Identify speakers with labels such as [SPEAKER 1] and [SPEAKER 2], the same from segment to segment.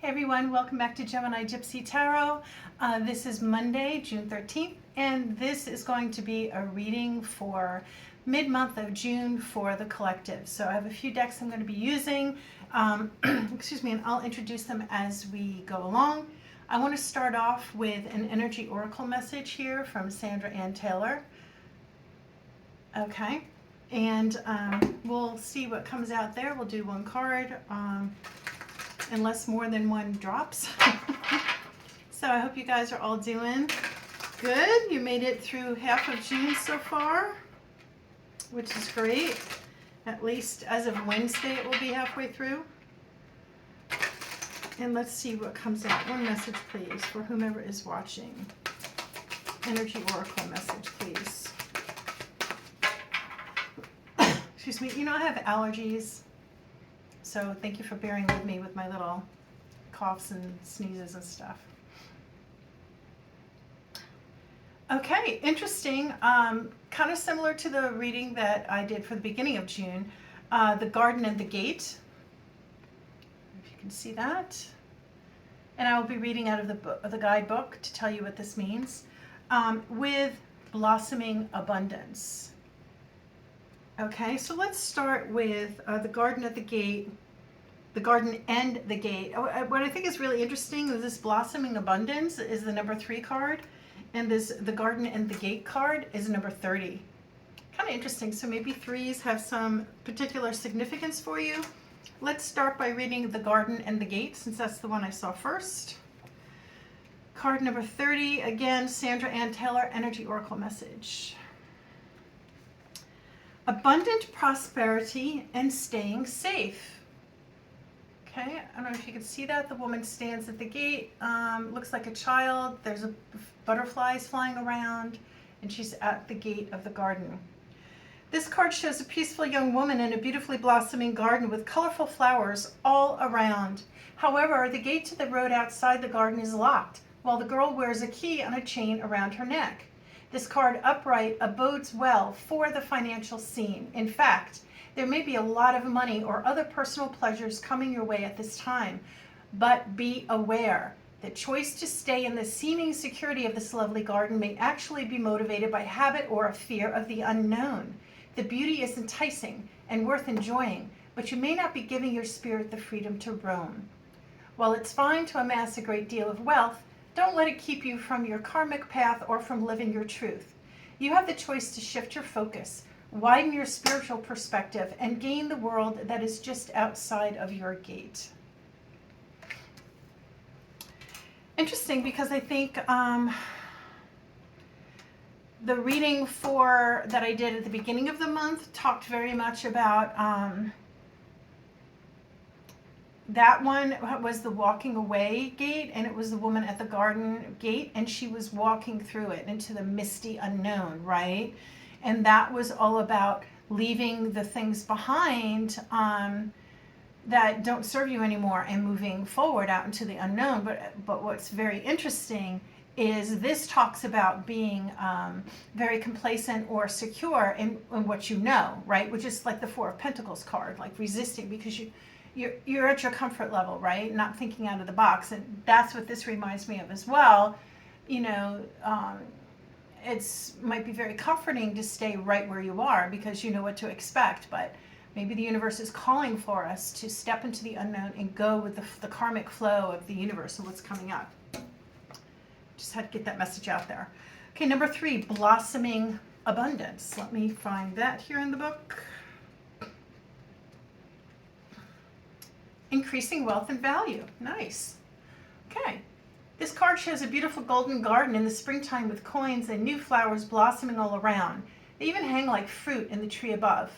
[SPEAKER 1] Hey everyone, welcome back to Gemini Gypsy Tarot. This is Monday, June 13th, and this is going to be a reading for mid-month of June for the collective. So I have a few decks I'm going to be using, excuse me, and I'll introduce them as we go along. I want to start off with an energy oracle message here from Sandra Ann Taylor. Okay, and we'll see what comes out there. We'll do one card. Unless more than one drops. So I hope you guys are all doing good. You made it through half of June so far, which is great. At least as of Wednesday, it will be halfway through. And let's see what comes out. One message, please, for whomever is watching. Energy oracle message, please. Excuse me. You know, I have allergies. So thank you for bearing with me with my little coughs and sneezes and stuff. Okay, interesting. Kind of similar to the reading that I did for the beginning of June. The Garden and the Gate. If you can see that. And I will be reading out of the guidebook to tell you what this means. With blossoming abundance. Okay, so let's start with the Garden at the Gate. The Garden and the Gate. What I think is really interesting is this blossoming abundance is the number 3 card, and the Garden and the Gate card is number 30. Kind of interesting. So maybe threes have some particular significance for you. Let's start by reading the Garden and the Gate, since that's the one I saw first. Card number 30, again, Sandra Ann Taylor, Energy Oracle Message. Abundant prosperity and staying safe. Okay, I don't know if you can see that. The woman stands at the gate, looks like a child. There's butterflies flying around, and she's at the gate of the garden. This card shows a peaceful young woman in a beautifully blossoming garden with colorful flowers all around. However, the gate to the road outside the garden is locked, while the girl wears a key on a chain around her neck. This card upright abodes well for the financial scene. In fact, there may be a lot of money or other personal pleasures coming your way at this time, but be aware. The choice to stay in the seeming security of this lovely garden may actually be motivated by habit or a fear of the unknown. The beauty is enticing and worth enjoying, but you may not be giving your spirit the freedom to roam. While it's fine to amass a great deal of wealth, don't let it keep you from your karmic path or from living your truth. You have the choice to shift your focus, widen your spiritual perspective, and gain the world that is just outside of your gate. Interesting, because I think the reading that I did at the beginning of the month talked very much about that one was the walking away gate, and it was the woman at the garden gate, and she was walking through it into the misty unknown, right? And that was all about leaving the things behind that don't serve you anymore and moving forward out into the unknown. But what's very interesting is this talks about being very complacent or secure in what you know, right? Which is like the Four of Pentacles card, like resisting because you're at your comfort level, right? Not thinking out of the box. And that's what this reminds me of as well. You know, might be very comforting to stay right where you are because you know what to expect, but maybe the universe is calling for us to step into the unknown and go with the karmic flow of the universe and what's coming up. Just had to get that message out there. Okay, number 3, blossoming abundance. Let me find that here in the book. Increasing wealth and value. Nice. Okay. This card shows a beautiful golden garden in the springtime with coins and new flowers blossoming all around. They even hang like fruit in the tree above.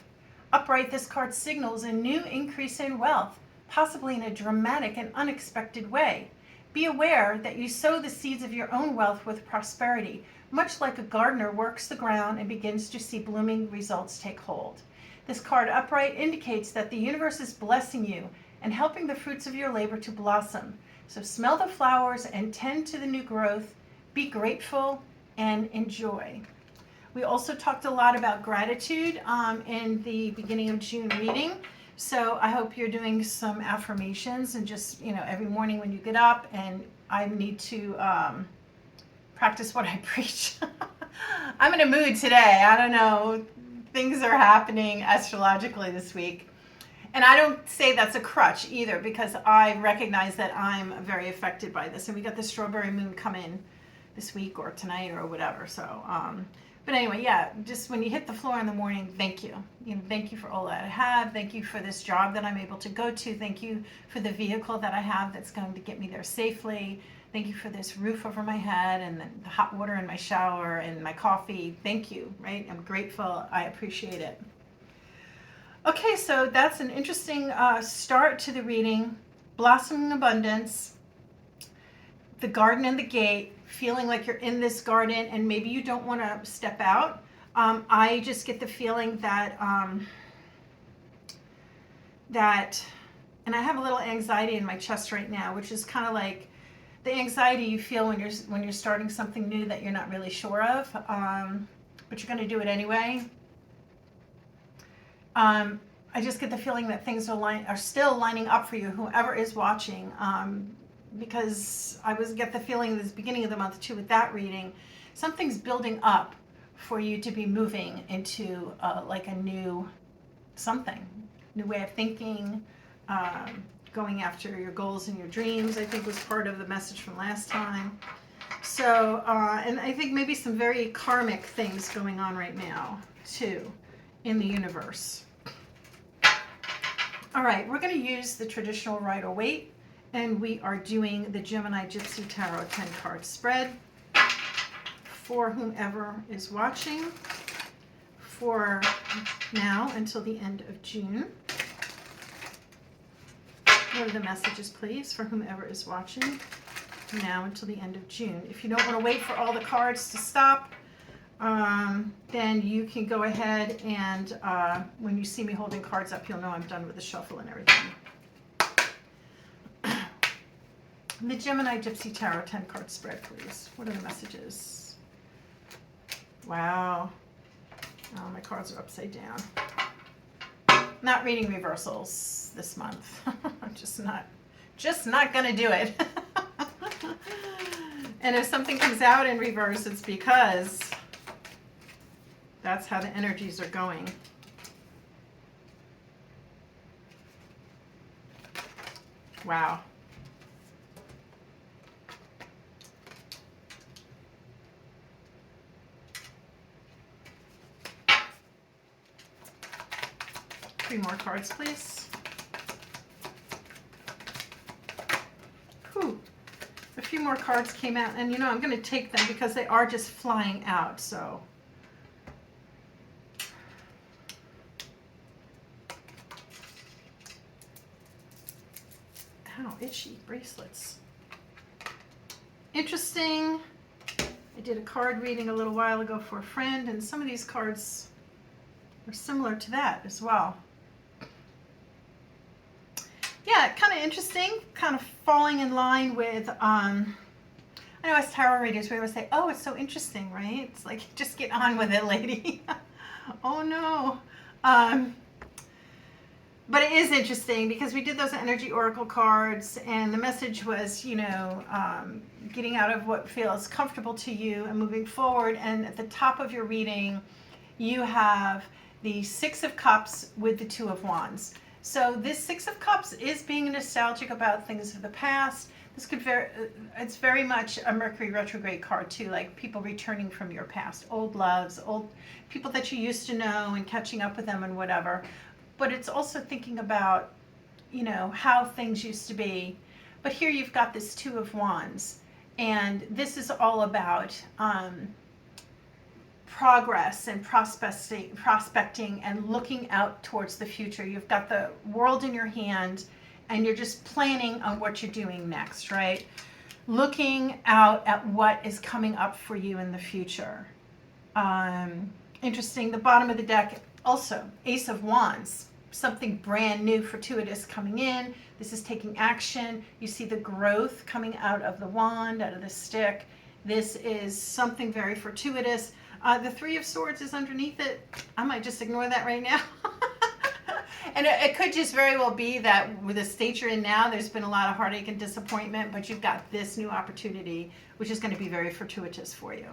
[SPEAKER 1] Upright, this card signals a new increase in wealth, possibly in a dramatic and unexpected way. Be aware that you sow the seeds of your own wealth with prosperity, much like a gardener works the ground and begins to see blooming results take hold. This card upright indicates that the universe is blessing you and helping the fruits of your labor to blossom. So smell the flowers and tend to the new growth. Be grateful and enjoy. We also talked a lot about gratitude in the beginning of June reading. So I hope you're doing some affirmations and just, every morning when you get up, and I need to practice what I preach. I'm in a mood today. I don't know. Things are happening astrologically this week. And I don't say that's a crutch either, because I recognize that I'm very affected by this. And we got the strawberry moon come in this week or tonight or whatever. So, but anyway, yeah, just when you hit the floor in the morning, thank you. Thank you for all that I have. Thank you for this job that I'm able to go to. Thank you for the vehicle that I have that's going to get me there safely. Thank you for this roof over my head and the hot water in my shower and my coffee. Thank you, right? I'm grateful. I appreciate it. Okay, so that's an interesting start to the reading. Blossoming abundance, the garden and the gate, feeling like you're in this garden and maybe you don't want to step out. I just get the feeling that, and I have a little anxiety in my chest right now, which is kind of like the anxiety you feel when you're starting something new that you're not really sure of, but you're going to do it anyway. I just get the feeling that things are still lining up for you, whoever is watching, because I get the feeling this beginning of the month too with that reading, something's building up for you to be moving into like a new way of thinking, going after your goals and your dreams, I think was part of the message from last time. So, and I think maybe some very karmic things going on right now too in the universe. All right, we're going to use the traditional Rider-Waite, and we are doing the Gemini Gypsy Tarot 10-card spread for whomever is watching for now until the end of June. What are the messages, please, for whomever is watching now until the end of June? If you don't want to wait for all the cards to stop, then you can go ahead and when you see me holding cards up, you'll know I'm done with the shuffle and everything. The Gemini Gypsy Tarot 10-card spread, please. What are the messages? Wow. Oh, my cards are upside down. Not reading reversals this month. I'm just not gonna do it. And if something comes out in reverse, it's because that's how the energies are going. Wow. Three more cards, please. Whew. A few more cards came out, and I'm going to take them because they are just flying out, so. Ow, itchy bracelets. Interesting. I did a card reading a little while ago for a friend, and some of these cards are similar to that as well. Yeah, kind of interesting, kind of falling in line with, I know as tarot readers, we always say, oh, it's so interesting, right? It's like, just get on with it, lady. Oh, no. But it is interesting because we did those energy oracle cards, and the message was, getting out of what feels comfortable to you and moving forward. And at the top of your reading, you have the Six of Cups with the Two of Wands. So this Six of Cups is being nostalgic about things of the past. This could it's very much a Mercury retrograde card too, like people returning from your past, old loves, old people that you used to know and catching up with them and whatever. But it's also thinking about, how things used to be. But here you've got this Two of Wands, and this is all about progress and prospecting and looking out towards the future. You've got the world in your hand, and you're just planning on what you're doing next, right? Looking out at what is coming up for you in the future. Interesting. The bottom of the deck, also, Ace of Wands. Something brand new, fortuitous coming in. This is taking action. You see the growth coming out of the wand, out of the stick. This is something very fortuitous. The Three of Swords is underneath it. I might just ignore that right now. And it could just very well be that with the state you're in now, there's been a lot of heartache and disappointment, but you've got this new opportunity, which is going to be very fortuitous for you.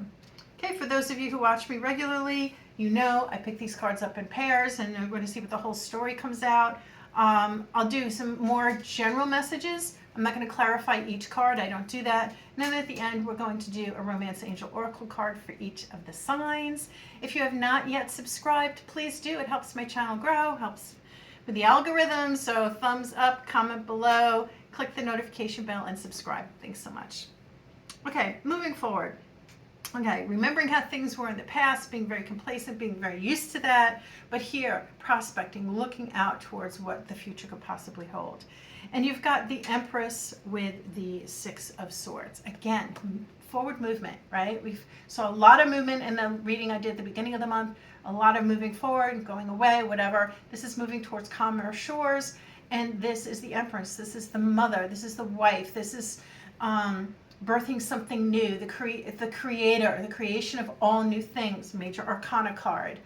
[SPEAKER 1] Okay, for those of you who watch me regularly, you know I pick these cards up in pairs, and we're going to see what the whole story comes out. I'll do some more general messages. I'm not going to clarify each card. I don't do that. And then at the end, we're going to do a Romance Angel Oracle card for each of the signs. If you have not yet subscribed, please do. It helps my channel grow, helps with the algorithm. So thumbs up, comment below, click the notification bell, and subscribe. Thanks so much. Okay, moving forward. Okay, remembering how things were in the past, being very complacent, being very used to that, but here, prospecting, looking out towards what the future could possibly hold. And you've got the Empress with the Six of Swords. Again, forward movement, right? We saw a lot of movement in the reading I did at the beginning of the month, a lot of moving forward, going away, whatever. This is moving towards calmer shores, and this is the Empress. This is the mother. This is the wife. This is birthing something new, the creator, the creation of all new things, major arcana card.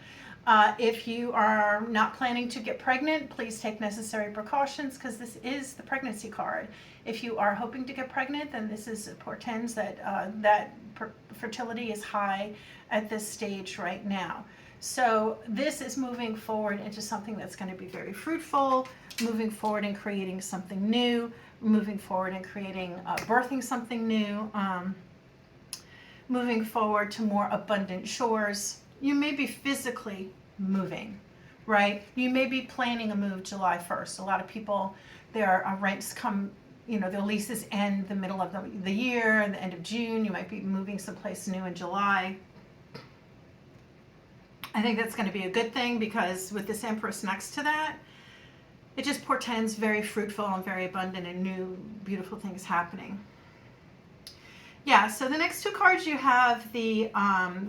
[SPEAKER 1] If you are not planning to get pregnant, please take necessary precautions because this is the pregnancy card. If you are hoping to get pregnant, then this portends that fertility is high at this stage right now. So this is moving forward into something that's going to be very fruitful, moving forward and creating something new, moving forward and creating, birthing something new, moving forward to more abundant shores. You may be physically moving, right? You may be planning a move July 1st. A lot of people, their rents come, their leases end the middle of the year, the end of June. You might be moving someplace new in July. I think that's going to be a good thing because with this Empress next to that, it just portends very fruitful and very abundant and new, beautiful things happening. Yeah, so the next two cards you have the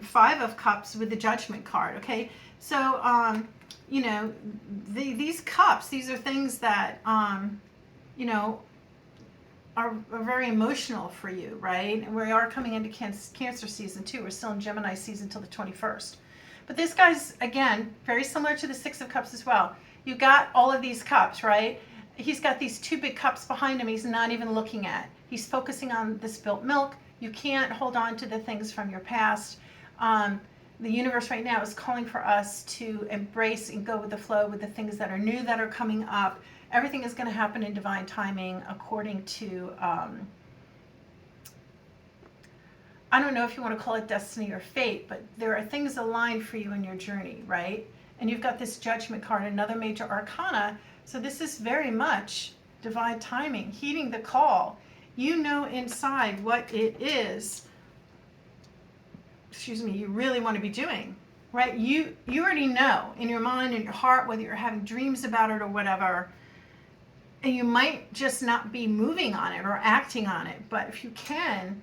[SPEAKER 1] Five of Cups with the Judgment card, okay? So, these cups, these are things that, are very emotional for you, right? And we are coming into Cancer season too. We're still in Gemini season until the 21st. But this guy's, again, very similar to the Six of Cups as well. You got all of these cups, right? He's got these two big cups behind him he's not even looking at. He's focusing on the spilt milk. You can't hold on to the things from your past. The universe right now is calling for us to embrace and go with the flow with the things that are new that are coming up. Everything is going to happen in divine timing according to, I don't know if you want to call it destiny or fate, but there are things aligned for you in your journey, right? And you've got this Judgment card, another major arcana. So this is very much divine timing, heeding the call. You know inside what it is, you really want to be doing, right? You already know in your mind and your heart, whether you're having dreams about it or whatever, and you might just not be moving on it or acting on it. But if you can,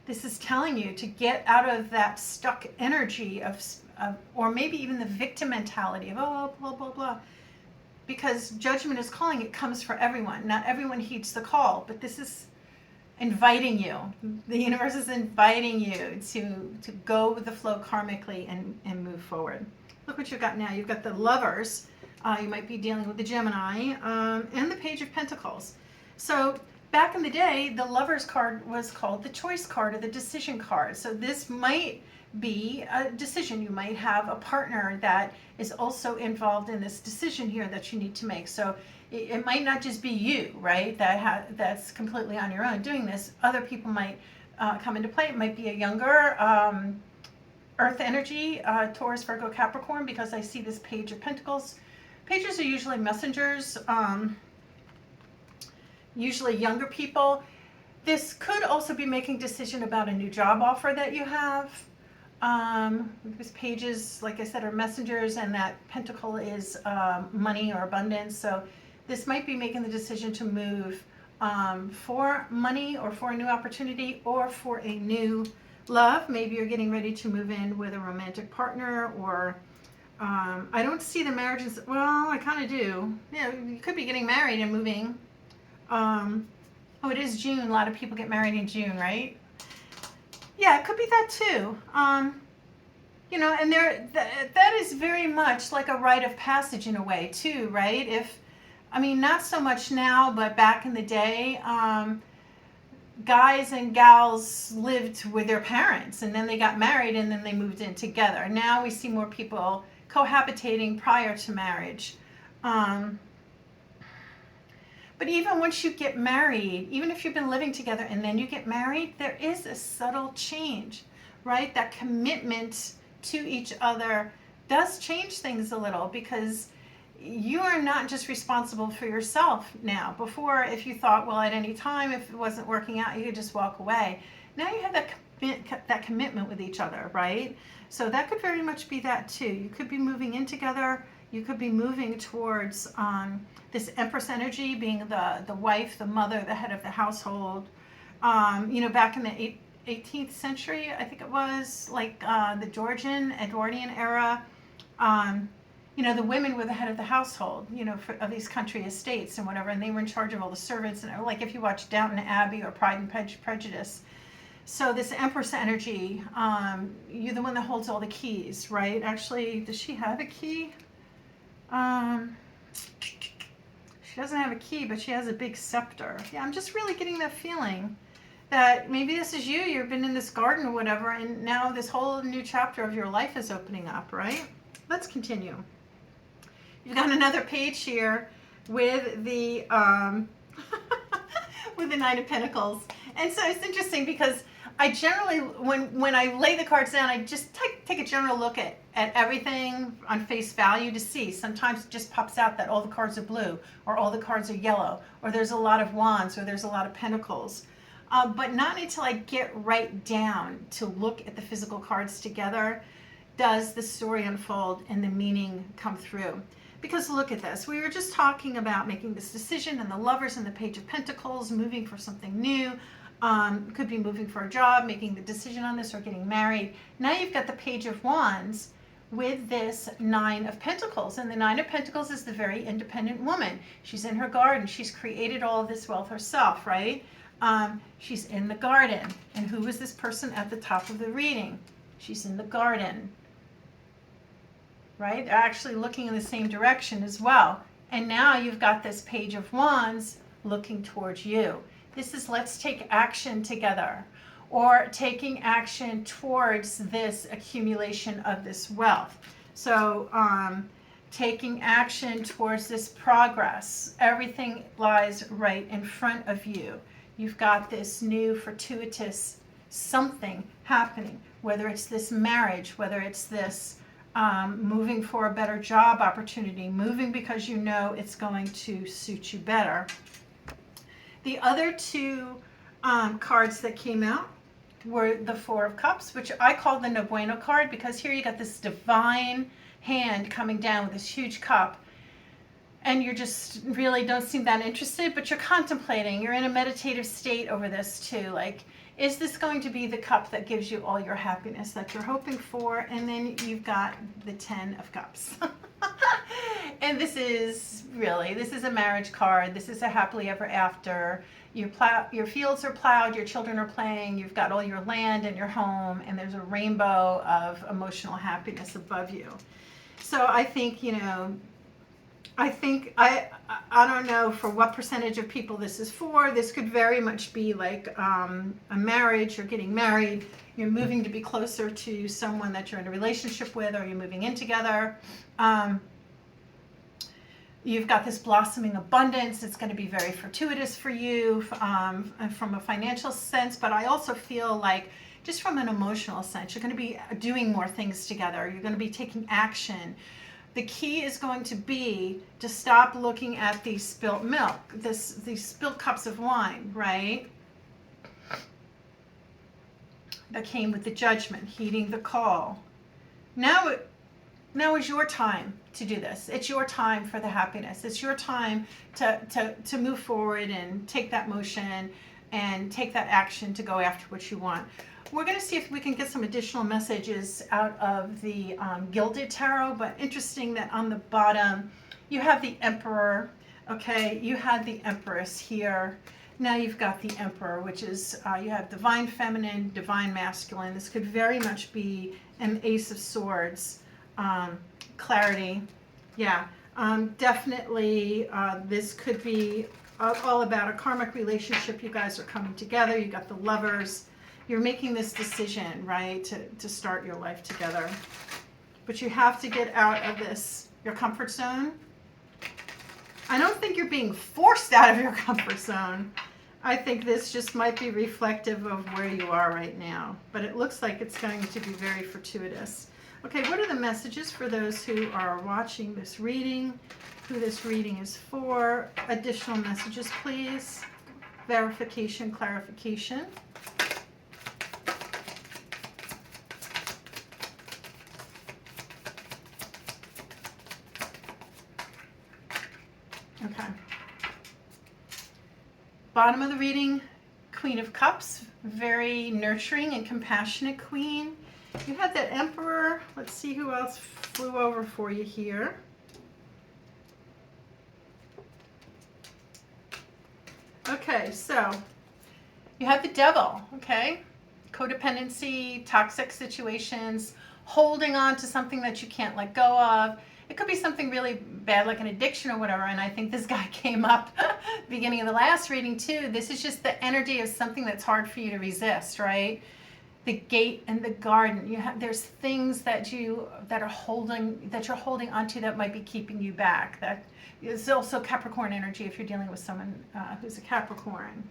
[SPEAKER 1] this is telling you to get out of that stuck energy of or maybe even the victim mentality of, oh, blah, blah, blah. Because judgment is calling, it comes for everyone. Not everyone heeds the call, but this is inviting you. The universe is inviting you to go with the flow karmically and move forward. Look what you've got now. You've got the Lovers. You might be dealing with the Gemini and the Page of Pentacles. So back in the day, the Lovers card was called the Choice card or the Decision card. So this might be a decision. You might have a partner that is also involved in this decision here that you need to make. So it might not just be you, right? That's completely on your own doing this. Other people might come into play. It might be a younger Earth energy, Taurus, Virgo, Capricorn, because I see this Page of Pentacles. Pages are usually messengers, usually younger people. This could also be making a decision about a new job offer that you have. Because pages, like I said, are messengers, and that pentacle is money or abundance. So this might be making the decision to move for money or for a new opportunity or for a new love. Maybe you're getting ready to move in with a romantic partner, or I don't see the marriages. Well, I kind of do. Yeah, you could be getting married and moving. Oh, it is June. A lot of people get married in June, right? Yeah, it could be that too. You know, and that is very much like a rite of passage in a way too, right? I mean, not so much now, but back in the day, guys and gals lived with their parents and then they got married and then they moved in together. Now we see more people cohabitating prior to marriage. But even once you get married, even if you've been living together and then you get married, there is a subtle change, right? That commitment to each other does change things a little, because you are not just responsible for yourself now. Before, if you thought, well, at any time, if it wasn't working out, you could just walk away. Now you have that commitment with each other, right? So that could very much be that too. You could be moving in together. You could be moving towards this Empress energy, being the wife, the mother, the head of the household. You know, back in the 18th century, I think it was, like the Georgian, Edwardian era, you know, the women were the head of the household, you know, of these country estates and whatever, and they were in charge of all the servants. And like if you watch Downton Abbey or Pride and Prejudice. So this Empress energy, you're the one that holds all the keys, right? Actually, does she have a key? She doesn't have a key, but she has a big scepter. Yeah, I'm just really getting that feeling that maybe this is you. You've been in this garden or whatever, and now this whole new chapter of your life is opening up, right? Let's continue. You've got another page here with the with the Nine of Pentacles, and so it's interesting because I generally, when I lay the cards down, I just take a general look at everything on face value to see. Sometimes it just pops out that all the cards are blue, or all the cards are yellow, or there's a lot of wands, or there's a lot of pentacles. But not until I get right down to look at the physical cards together does the story unfold and the meaning come through. Because look at this. We were just talking about making this decision, and the Lovers and the Page of Pentacles, moving for something new. Could be moving for a job, making the decision on this, or getting married. Now you've got the Page of Wands with this Nine of Pentacles. And the Nine of Pentacles is the very independent woman. She's in her garden. She's created all of this wealth herself, right? She's in the garden. And who is this person at the top of the reading? She's in the garden, right? They're actually looking in the same direction as well. And now you've got this Page of Wands looking towards you. This is let's take action together, or taking action towards this accumulation of this wealth. So taking action towards this progress. Everything lies right in front of you. You've got this new fortuitous something happening, whether it's this marriage, whether it's this moving for a better job opportunity, moving because you know it's going to suit you better. The other two cards that came out were the Four of Cups, which I call the No Bueno card, because here you got this divine hand coming down with this huge cup, and you just really don't seem that interested, but you're contemplating. You're in a meditative state over this too. Like, is this going to be the cup that gives you all your happiness that you're hoping for? And then you've got the Ten of Cups. And this is a marriage card. This is a happily ever after. Your fields are plowed, your children are playing, you've got all your land and your home, and there's a rainbow of emotional happiness above you. So I think, you know, I don't know for what percentage of people this is for. This could very much be like a marriage. You're getting married. You're moving to be closer to someone that you're in a relationship with, or you're moving in together. You've got this blossoming abundance. It's going to be very fortuitous for you from a financial sense, but I also feel like just from an emotional sense, you're going to be doing more things together. You're going to be taking action. The key is going to be to stop looking at the spilt milk, these spilt cups of wine, right? That came with the Judgment, heeding the call. Now is your time to do this. It's your time for the happiness. It's your time to move forward and take that motion and take that action to go after what you want. We're going to see if we can get some additional messages out of the Gilded Tarot, but interesting that on the bottom you have the Emperor. Okay, you had the Empress here. Now you've got the Emperor, which is, you have divine feminine, divine masculine. This could very much be an Ace of Swords. Clarity. Yeah, definitely this could be all about a karmic relationship. You guys are coming together. You got the Lovers. You're making this decision, right, to start your life together. But you have to get out of your comfort zone. I don't think you're being forced out of your comfort zone. I think this just might be reflective of where you are right now. But it looks like it's going to be very fortuitous. Okay, what are the messages for those who are watching this reading, who this reading is for? Additional messages, please. Verification, clarification. Okay. Bottom of the reading, Queen of Cups, very nurturing and compassionate queen. You had that Emperor. Let's see who else flew over for you here. Okay, so you have the Devil, okay? Codependency, toxic situations, holding on to something that you can't let go of. It could be something really bad like an addiction or whatever, and I think this guy came up beginning of the last reading too. This is just the energy of something that's hard for you to resist, right? The gate and the garden. There's things that you're holding onto that might be keeping you back. That is also Capricorn energy if you're dealing with someone who's a Capricorn.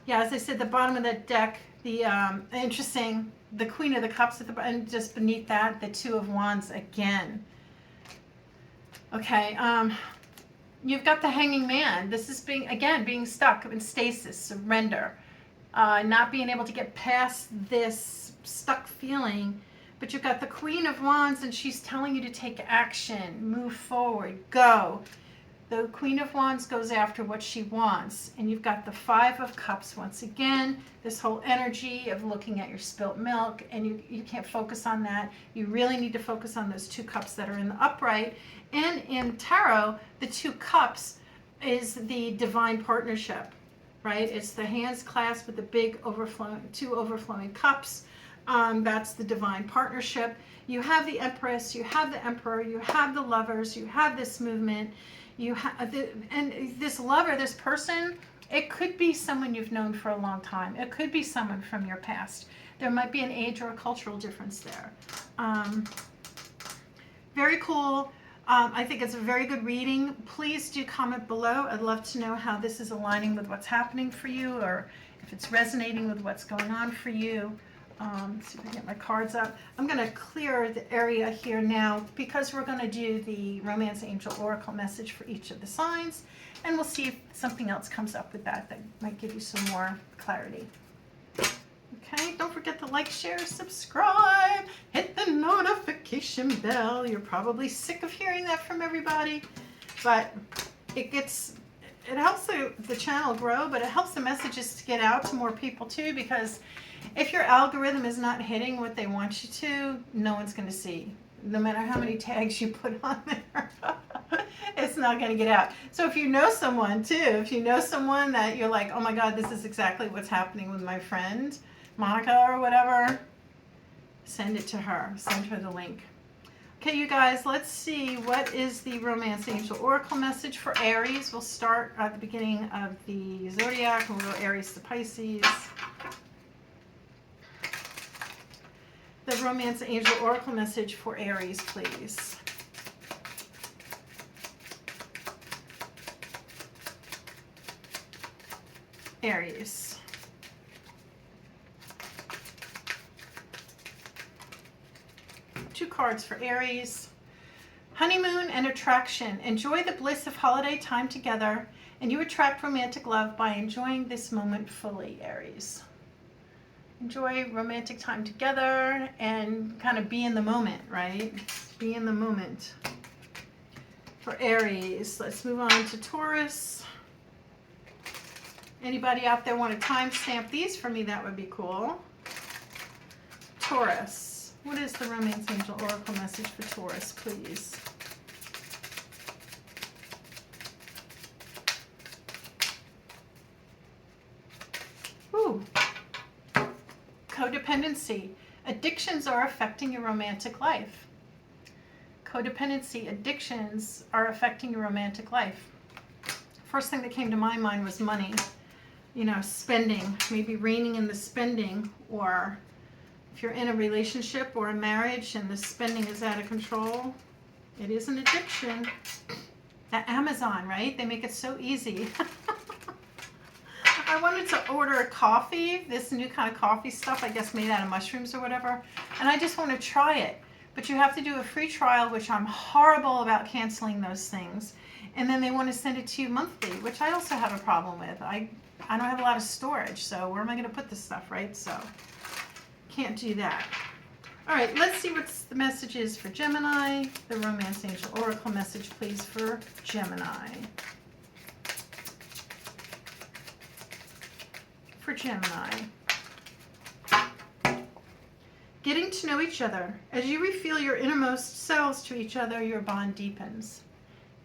[SPEAKER 1] Yeah, as I said, the bottom of that deck, the interesting, the Queen of the Cups at the bottom, and just beneath that, the Two of Wands again. Okay, you've got the Hanging Man. This is being stuck in stasis, surrender, not being able to get past this stuck feeling. But you've got the Queen of Wands, and she's telling you to take action, move forward, go. The Queen of Wands goes after what she wants. And you've got the Five of Cups once again, this whole energy of looking at your spilt milk, and you can't focus on that. You really need to focus on those two cups that are in the upright. And in tarot, the two cups is the divine partnership, right? It's the hands clasped with the big two overflowing cups. That's the divine partnership. You have the Empress, you have the Emperor, you have the Lovers, you have this movement. You have and this lover, this person, it could be someone you've known for a long time. It could be someone from your past. There might be an age or a cultural difference there. Very cool. I think it's a very good reading. Please do comment below. I'd love to know how this is aligning with what's happening for you, or if it's resonating with what's going on for you. Let's see if I can get my cards up. I'm going to clear the area here now because we're going to do the Romance Angel Oracle message for each of the signs, and we'll see if something else comes up with that might give you some more clarity. Okay, don't forget to like, share, subscribe, hit the notification bell. You're probably sick of hearing that from everybody, but it helps the channel grow, but it helps the messages to get out to more people too, because if your algorithm is not hitting what they want you to, no one's going to see. No matter how many tags you put on there, it's not going to get out. So if you know someone too, if you know someone that you're like, oh my God, this is exactly what's happening with my friend Monica or whatever, send it to her. Send her the link. Okay, you guys, let's see what is the Romance Angel Oracle message for Aries. We'll start at the beginning of the zodiac, and we'll go Aries to Pisces. The Romance Angel Oracle message for Aries, please. Aries. Two cards for Aries. Honeymoon and attraction. Enjoy the bliss of holiday time together, and you attract romantic love by enjoying this moment fully, Aries. Enjoy romantic time together and kind of be in the moment, right? Be in the moment. For Aries, let's move on to Taurus. Anybody out there want to timestamp these for me? That would be cool. Taurus. What is the Romance Angel Oracle message for Taurus, please? Ooh. Codependency. Addictions are affecting your romantic life. Codependency, addictions are affecting your romantic life. First thing that came to my mind was money. You know, spending, maybe reining in the spending, or if you're in a relationship or a marriage and the spending is out of control, it is an addiction. That Amazon, right? They make it so easy. I wanted to order a coffee, this new kind of coffee stuff, I guess made out of mushrooms or whatever, and I just want to try it. But you have to do a free trial, which I'm horrible about canceling those things. And then they want to send it to you monthly, which I also have a problem with. I don't have a lot of storage, so where am I going to put this stuff, right? So can't do that. All right, let's see what the message is for Gemini. The Romance Angel Oracle message, please, for Gemini. For Gemini. Getting to know each other. As you reveal your innermost selves to each other, your bond deepens.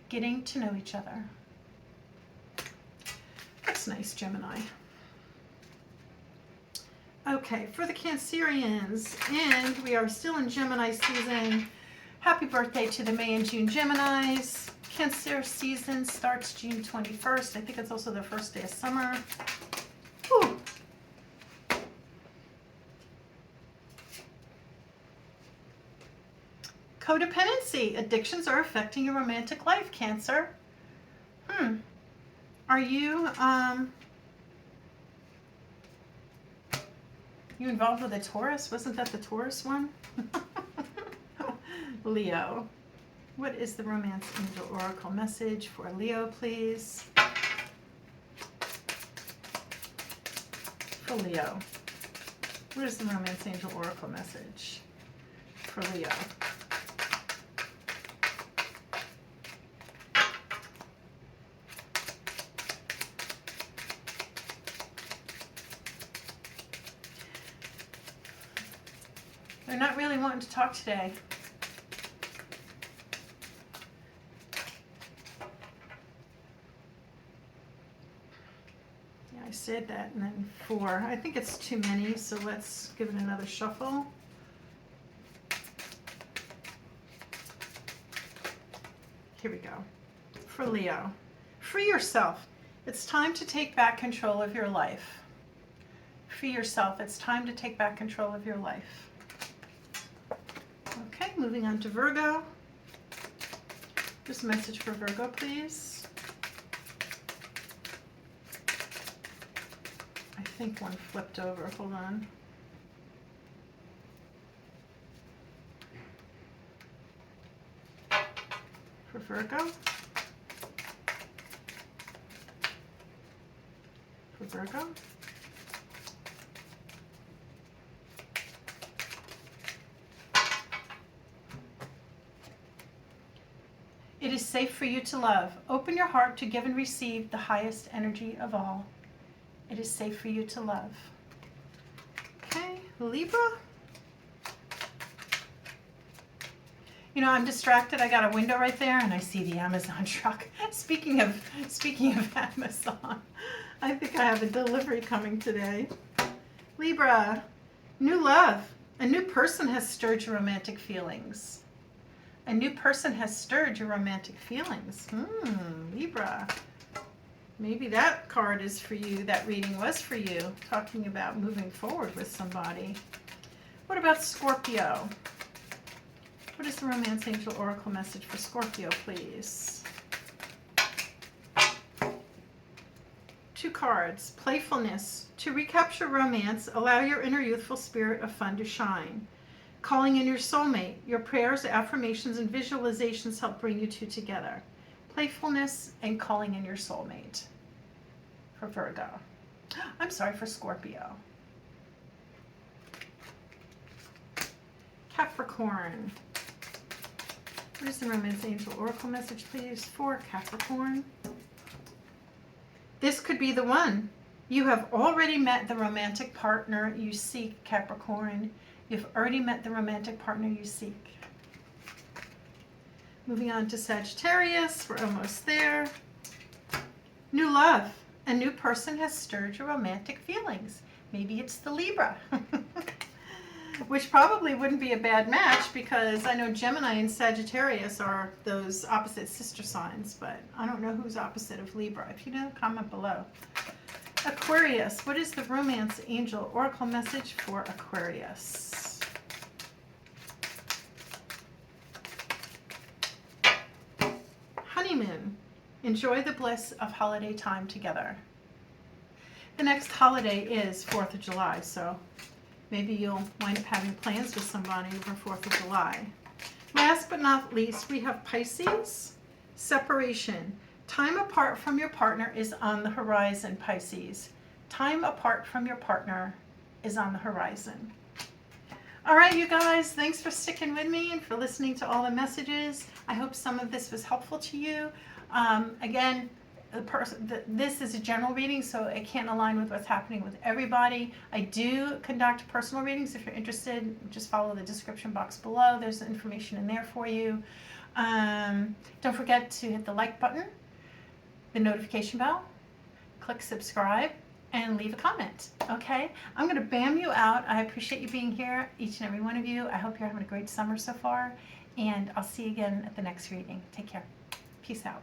[SPEAKER 1] Getting to know each other. That's nice, Gemini. Okay, for the Cancerians, and we are still in Gemini season. Happy birthday to the May and June Geminis. Cancer season starts June 21st. I think it's also the first day of summer. Whew. Codependency. Addictions are affecting your romantic life, Cancer. Are you involved with a Taurus? Wasn't that the Taurus one? Leo. What is the Romance Angel Oracle message for Leo, please? For Leo. What is the Romance Angel Oracle message for Leo? They're not really wanting to talk today. Yeah, I said that, and then 4. I think it's too many, so let's give it another shuffle. Here we go. For Leo. Free yourself. It's time to take back control of your life. Free yourself. It's time to take back control of your life. Okay, moving on to Virgo. Just a message for Virgo, please. I think one flipped over. Hold on. For Virgo. For Virgo. It is safe for you to love. Open your heart to give and receive the highest energy of all. It is safe for you to love. Okay, Libra. You know, I'm distracted. I got a window right there and I see the Amazon truck. Speaking of Amazon, I think I have a delivery coming today. Libra, new love. A new person has stirred your romantic feelings. A new person has stirred your romantic feelings. Libra. Maybe that card is for you, that reading was for you, talking about moving forward with somebody. What about Scorpio? What is the Romance Angel Oracle message for Scorpio, please? 2 cards. Playfulness. To recapture romance, allow your inner youthful spirit of fun to shine. Calling in your soulmate. Your prayers, affirmations, and visualizations help bring you two together. Playfulness and calling in your soulmate. For Virgo. I'm sorry, for Scorpio. Capricorn. What is the Romance Angel Oracle message, please, for Capricorn? This could be the one. You have already met the romantic partner you seek, Capricorn. You've already met the romantic partner you seek. Moving on to Sagittarius. We're almost there. New love. A new person has stirred your romantic feelings. Maybe it's the Libra. Which probably wouldn't be a bad match because I know Gemini and Sagittarius are those opposite sister signs, but I don't know who's opposite of Libra. If you know, comment below. Aquarius, what is the romance angel oracle message for Aquarius? Honeymoon. Enjoy the bliss of holiday time together. The next holiday is 4th of July, so maybe you'll wind up having plans with somebody over 4th of July. Last but not least, we have Pisces. Separation. Time apart from your partner is on the horizon, Pisces. Time apart from your partner is on the horizon. All right, you guys, thanks for sticking with me and for listening to all the messages. I hope some of this was helpful to you. Again, this is a general reading, so it can't align with what's happening with everybody. I do conduct personal readings. If you're interested, just follow the description box below. There's information in there for you. Don't forget to hit the like button, the notification bell, click subscribe, and leave a comment. Okay, I'm going to bam you out. I appreciate you being here, each and every one of you. I hope you're having a great summer so far, and I'll see you again at the next reading. Take care. Peace out.